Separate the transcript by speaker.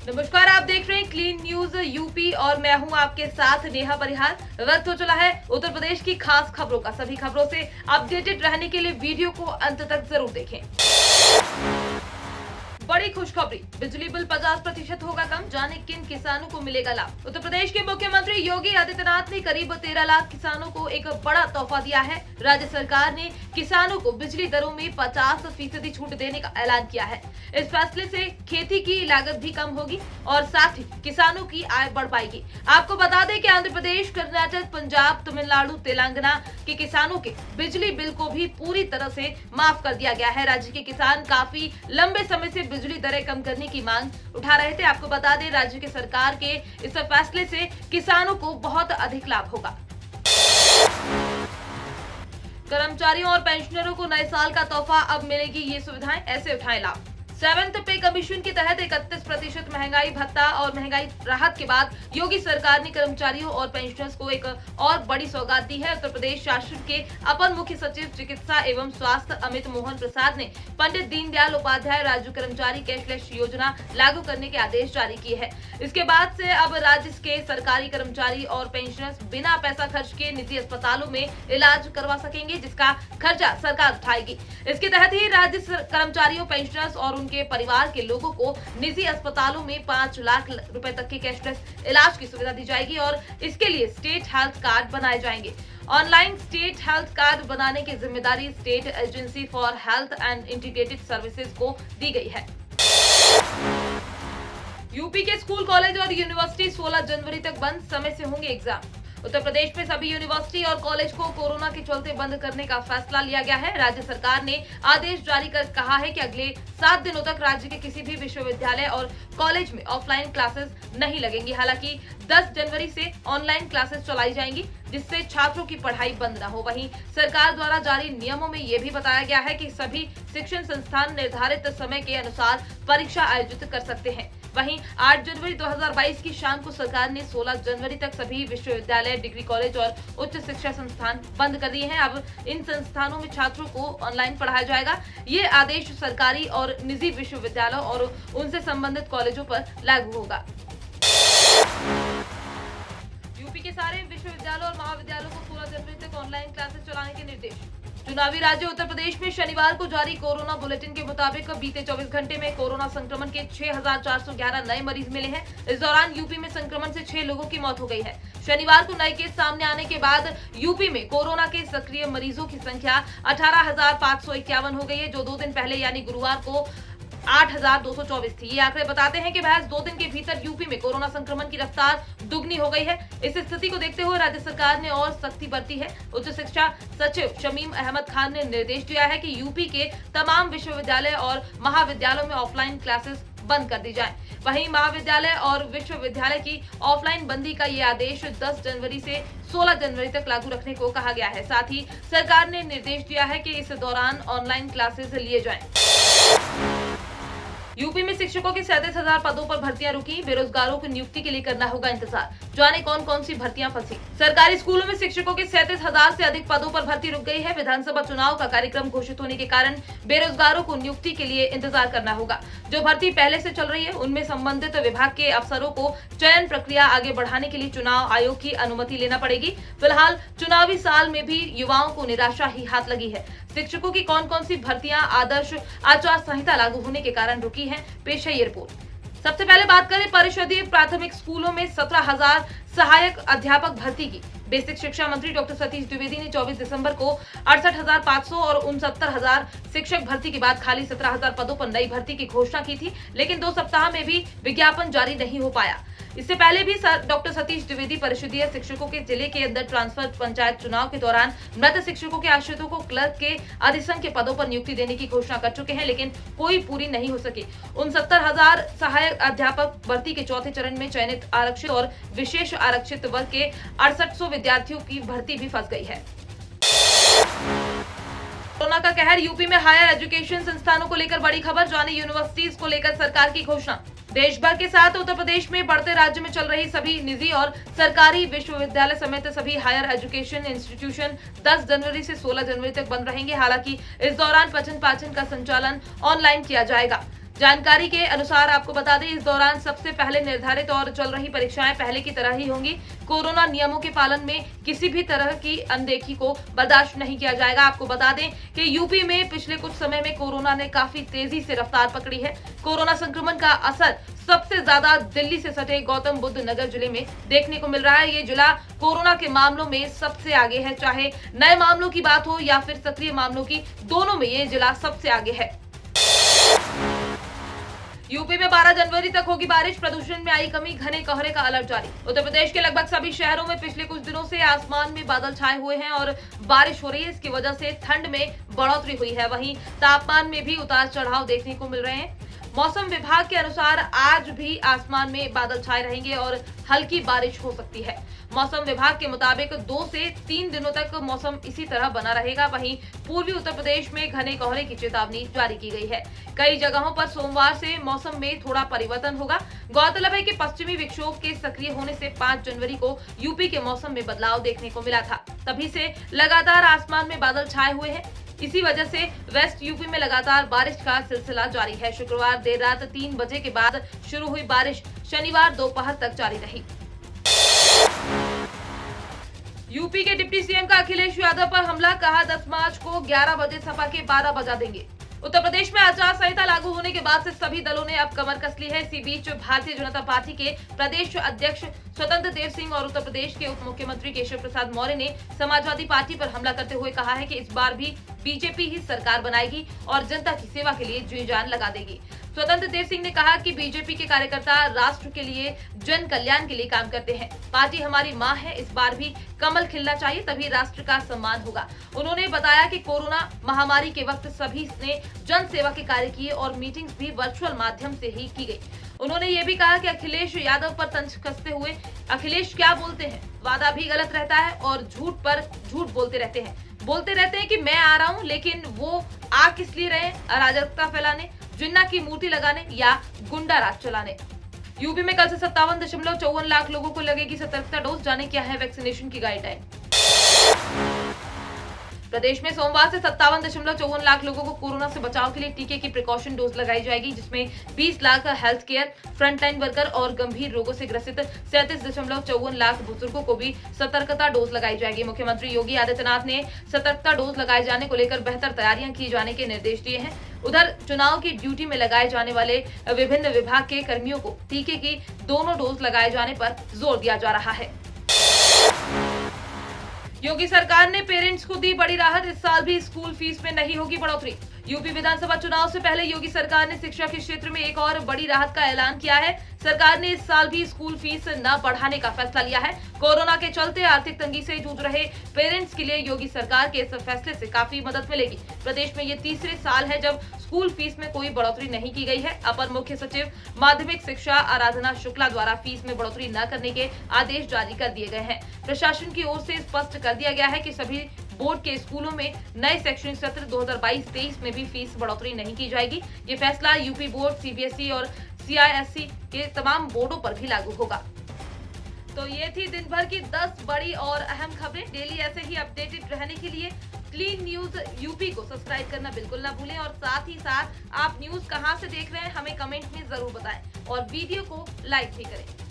Speaker 1: नमस्कार, आप देख रहे हैं क्लीन न्यूज यूपी और मैं हूं आपके साथ नेहा परिहार। वक्त हो चला है उत्तर प्रदेश की खास खबरों का। सभी खबरों से अपडेटेड रहने के लिए वीडियो को अंत तक जरूर देखें। बड़ी खुशखबरी, बिजली बिल 50% होगा कम, जाने किन किसानों को मिलेगा लाभ। उत्तर प्रदेश के मुख्यमंत्री योगी आदित्यनाथ ने करीब 13 लाख किसानों को एक बड़ा तोहफा दिया है। राज्य सरकार ने किसानों को बिजली दरों में 50% छूट देने का ऐलान किया है। इस फैसले से खेती की लागत भी कम होगी और साथ ही किसानों की आय बढ़ पाएगी। आपको बता दें कि आंध्र प्रदेश, कर्नाटक, पंजाब, तमिलनाडु, तेलंगाना के किसानों के बिजली बिल को भी पूरी तरह से माफ कर दिया गया है। राज्य के किसान काफी लंबे समय से बिजली दरें कम करने की मांग उठा रहे थे। आपको बता दें, राज्य की सरकार के इस फैसले से किसानों को बहुत अधिक लाभ होगा। कर्मचारियों और पेंशनरों को नए साल का तोहफा, अब मिलेगी ये सुविधाएं, ऐसे उठाएं लाभ। 7th पे कमीशन के तहत 31% महंगाई भत्ता और महंगाई राहत के बाद योगी सरकार ने कर्मचारियों और पेंशनर्स को एक और बड़ी सौगात दी है। उत्तर प्रदेश शासन के अपर मुख्य सचिव चिकित्सा एवं स्वास्थ्य अमित मोहन प्रसाद ने पंडित दीनदयाल उपाध्याय राज्य कर्मचारी कैशलेस योजना लागू करने के आदेश जारी किए हैं। इसके बाद से अब राज्य के सरकारी कर्मचारी और पेंशनर्स बिना पैसा खर्च के निजी अस्पतालों में इलाज करवा सकेंगे, जिसका खर्चा सरकार उठाएगी। इसके तहत ही राज्य कर्मचारियों, पेंशनर्स और उनके परिवार के लोगों को निजी अस्पतालों में 5 लाख रुपए तक के कैशलेस इलाज की सुविधा दी जाएगी और इसके लिए स्टेट हेल्थ कार्ड बनाए जाएंगे। ऑनलाइन स्टेट हेल्थ कार्ड बनाने की जिम्मेदारी state agency for health and integrated services को दी गई है। यूपी के स्कूल, कॉलेज और यूनिवर्सिटी 16 जनवरी तक बंद, समय से होंगे एग्जाम। उत्तर प्रदेश में सभी यूनिवर्सिटी और कॉलेज को कोरोना के चलते बंद करने का फैसला लिया गया है। राज्य सरकार ने आदेश जारी कर कहा है कि अगले 7 दिनों तक राज्य के किसी भी विश्वविद्यालय और कॉलेज में ऑफलाइन क्लासेस नहीं लगेंगी। हालांकि 10 जनवरी से ऑनलाइन क्लासेस चलाई जाएंगी, जिससे छात्रों की पढ़ाई बंद न हो। वहीं सरकार द्वारा जारी नियमों में ये भी बताया गया है कि सभी शिक्षण संस्थान निर्धारित समय के अनुसार परीक्षा आयोजित कर सकते हैं। वहीं 8 जनवरी 2022 की शाम को सरकार ने 16 जनवरी तक सभी विश्वविद्यालय, डिग्री कॉलेज और उच्च शिक्षा संस्थान बंद कर दिए हैं। अब इन संस्थानों में छात्रों को ऑनलाइन पढ़ाया जाएगा। ये आदेश सरकारी और निजी विश्वविद्यालयों और उनसे संबंधित कॉलेजों पर लागू होगा। यूपी के सारे विश्वविद्यालयों और महाविद्यालयों को 16 जनवरी तक ऑनलाइन क्लासेस चलाने के निर्देश। चुनावी राज्य उत्तर प्रदेश में शनिवार को जारी कोरोना बुलेटिन के मुताबिक बीते 24 घंटे में कोरोना संक्रमण के 6,411 नए मरीज मिले हैं। इस दौरान यूपी में संक्रमण से 6 लोगों की मौत हो गई है। शनिवार को नए केस सामने आने के बाद यूपी में कोरोना के सक्रिय मरीजों की संख्या 18,551 हो गई है, जो 2 दिन पहले यानी गुरुवार को 8,224 थी। ये आंकड़े बताते हैं कि महज 2 दिन के भीतर यूपी में कोरोना संक्रमण की रफ्तार दुगनी हो गई है। इस स्थिति को देखते हुए राज्य सरकार ने और सख्ती बरती है। उच्च शिक्षा सचिव शमीम अहमद खान ने निर्देश दिया है कि यूपी के तमाम विश्वविद्यालय और महाविद्यालयों में ऑफलाइन क्लासेस बंद कर दी जाए। वहीं महाविद्यालय और विश्वविद्यालय की ऑफलाइन बंदी का ये आदेश 10 जनवरी से 16 जनवरी तक लागू रखने को कहा गया है। साथ ही सरकार ने निर्देश दिया है कि इस दौरान ऑनलाइन क्लासेस लिए जाएं। यूपी में शिक्षकों के 37,000 पदों पर भर्तियां रुकी, बेरोजगारों को नियुक्ति के लिए करना होगा इंतजार। जाने कौन कौन सी भर्तियां फंसी। सरकारी स्कूलों में शिक्षकों के 37,000 से अधिक पदों पर भर्ती रुक गई है। विधानसभा चुनाव का कार्यक्रम घोषित होने के कारण बेरोजगारों को नियुक्ति के लिए इंतजार करना होगा। जो भर्ती पहले से चल रही है, उनमें संबंधित विभाग के अफसरों को चयन प्रक्रिया आगे बढ़ाने के लिए चुनाव आयोग की अनुमति लेना पड़ेगी। फिलहाल चुनावी साल में भी युवाओं को निराशा ही हाथ लगी है। शिक्षकों की कौन कौन सी भर्तियां आदर्श आचार संहिता लागू होने के कारण रुकी हैं, पेश है ये रिपोर्ट। सबसे पहले बात करें परिषदीय प्राथमिक स्कूलों में 17,000 सहायक अध्यापक भर्ती की। बेसिक शिक्षा मंत्री डॉक्टर सतीश द्विवेदी ने 24 दिसंबर को 68,500 और 69,000 शिक्षक भर्ती के बाद खाली 17,000 पदों पर नई भर्ती की घोषणा की थी, लेकिन 2 सप्ताह में भी विज्ञापन जारी नहीं हो पाया। इससे पहले भी डॉक्टर सतीश द्विवेदी परिषदीय शिक्षकों के जिले के अंदर ट्रांसफर पंचायत चुनाव के दौरान मृत शिक्षकों के आश्रितों को क्लर्क के अधिसंघ के पदों पर नियुक्ति देने की घोषणा कर चुके हैं, लेकिन कोई पूरी नहीं हो सकी। 69,000 सहायक अध्यापक भर्ती के चौथे चरण में चयनित आरक्षित और विशेष आरक्षित वर्ग के 6800 विद्यार्थियों की भर्ती भी फंस गई है। कोरोना का कहर, यूपी में हायर एजुकेशन संस्थानों को लेकर बड़ी खबर। जाने यूनिवर्सिटीज को लेकर सरकार की घोषणा। देश भर के साथ उत्तर प्रदेश में बढ़ते राज्य में चल रही सभी निजी और सरकारी विश्वविद्यालय समेत सभी हायर एजुकेशन इंस्टीट्यूशन 10 जनवरी से 16 जनवरी तक बंद रहेंगे। हालांकि इस दौरान पठन पाठन का संचालन ऑनलाइन किया जाएगा। जानकारी के अनुसार आपको बता दें, इस दौरान सबसे पहले निर्धारित और चल रही परीक्षाएं पहले की तरह ही होंगी। कोरोना नियमों के पालन में किसी भी तरह की अनदेखी को बर्दाश्त नहीं किया जाएगा। आपको बता दें कि यूपी में पिछले कुछ समय में कोरोना ने काफी तेजी से रफ्तार पकड़ी है। कोरोना संक्रमण का असर सबसे ज्यादा दिल्ली से सटे गौतम बुद्ध नगर जिले में देखने को मिल रहा है। ये जिला कोरोना के मामलों में सबसे आगे है, चाहे नए मामलों की बात हो या फिर सक्रिय मामलों की, दोनों में ये जिला सबसे आगे है। यूपी में 12 जनवरी तक होगी बारिश, प्रदूषण में आई कमी, घने कोहरे का अलर्ट जारी। उत्तर प्रदेश के लगभग सभी शहरों में पिछले कुछ दिनों से आसमान में बादल छाए हुए हैं और बारिश हो रही है। इसकी वजह से ठंड में बढ़ोतरी हुई है, वहीं तापमान में भी उतार चढ़ाव देखने को मिल रहे हैं। मौसम विभाग के अनुसार आज भी आसमान में बादल छाए रहेंगे और हल्की बारिश हो सकती है। मौसम विभाग के मुताबिक 2 से 3 दिनों तक मौसम इसी तरह बना रहेगा। वहीं पूर्वी उत्तर प्रदेश में घने कोहरे की चेतावनी जारी की गई है। कई जगहों पर सोमवार से मौसम में थोड़ा परिवर्तन होगा। गौरतलब है कि पश्चिमी विक्षोभ के सक्रिय होने से 5 जनवरी को यूपी के मौसम में बदलाव देखने को मिला था। तभी से लगातार आसमान में बादल छाए हुए हैं। इसी वजह से वेस्ट यूपी में लगातार बारिश का सिलसिला जारी है। शुक्रवार देर रात 3 बजे के बाद शुरू हुई बारिश शनिवार दोपहर तक जारी रही। यूपी के डिप्टी सीएम का अखिलेश यादव पर हमला, कहा 10 मार्च को 11 बजे सपा के 12 बजा देंगे। उत्तर प्रदेश में आचार संहिता लागू होने के बाद से सभी दलों ने अब कमर कस ली है। इसी बीच भारतीय जनता पार्टी के प्रदेश अध्यक्ष स्वतंत्र देव सिंह और उत्तर प्रदेश के उप मुख्यमंत्री केशव प्रसाद मौर्य ने समाजवादी पार्टी पर हमला करते हुए कहा है कि इस बार भी बीजेपी ही सरकार बनाएगी और जनता की सेवा के लिए जी जान लगा देगी। स्वतंत्र देव सिंह ने कहा कि बीजेपी के कार्यकर्ता राष्ट्र के लिए, जन कल्याण के लिए काम करते हैं। पार्टी हमारी मां है, इस बार भी कमल खिलना चाहिए, तभी राष्ट्र का सम्मान होगा। उन्होंने बताया कि कोरोना महामारी के वक्त सभी ने जन सेवा के कार्य किए और मीटिंग्स भी वर्चुअल माध्यम से ही की गई। उन्होंने ये भी कहा कि अखिलेश यादव पर तंज कसते हुए, अखिलेश क्या बोलते हैं, वादा भी गलत रहता है और झूठ पर झूठ बोलते रहते हैं कि मैं आ रहा हूं, लेकिन वो आ किस लिए रहे? अराजकता फैलाने, जिन्ना की मूर्ति लगाने या गुंडा राज चलाने। यूपी में कल से 57.54 लाख लोगों को लगेगी सतर्कता डोज। जाने क्या है वैक्सीनेशन की गाइडलाइन। प्रदेश में सोमवार से 57.54 लाख लोगों को कोरोना से बचाव के लिए टीके की प्रिकॉशन डोज लगाई जाएगी, जिसमें 20 lakh health care, frontline worker और गंभीर रोगों से ग्रसित 37.54 लाख बुजुर्गों को भी सतर्कता डोज लगाई जाएगी। मुख्यमंत्री योगी आदित्यनाथ ने सतर्कता डोज लगाए जाने को लेकर बेहतर तैयारियां की जाने के निर्देश दिए हैं। उधर चुनाव की ड्यूटी में लगाए जाने वाले विभिन्न विभाग के कर्मियों को टीके की दोनों डोज लगाए जाने पर जोर दिया जा रहा है। योगी सरकार ने पेरेंट्स को दी बड़ी राहत, इस साल भी स्कूल फीस में नहीं होगी बढ़ोतरी। यूपी विधानसभा चुनाव से पहले योगी सरकार ने शिक्षा के क्षेत्र में एक और बड़ी राहत का ऐलान किया है। सरकार ने इस साल भी स्कूल फीस न बढ़ाने का फैसला लिया है। कोरोना के चलते आर्थिक तंगी से जूझ रहे पेरेंट्स के लिए योगी सरकार के इस फैसले से काफी मदद मिलेगी। प्रदेश में ये तीसरे साल है जब स्कूल फीस में कोई बढ़ोतरी नहीं की गई है। अपर मुख्य सचिव माध्यमिक शिक्षा आराधना शुक्ला द्वारा फीस में बढ़ोतरी न करने के आदेश जारी कर दिए गए हैं। प्रशासन की ओर से स्पष्ट कर दिया गया है कि सभी बोर्ड के स्कूलों में नए शैक्षणिक सत्र 2022-23 में भी फीस बढ़ोतरी नहीं की जाएगी। ये फैसला यूपी बोर्ड, सीबीएसई और सीआईएससी के तमाम बोर्डों पर भी लागू होगा। तो ये थी दिन भर की 10 बड़ी और अहम खबरें। डेली ऐसे ही अपडेटेड रहने के लिए क्लीन न्यूज यूपी को सब्सक्राइब करना बिल्कुल ना भूलें और साथ ही साथ आप न्यूज कहां से देख रहे हैं हमें कमेंट में जरूर बताएं और वीडियो को लाइक भी करें।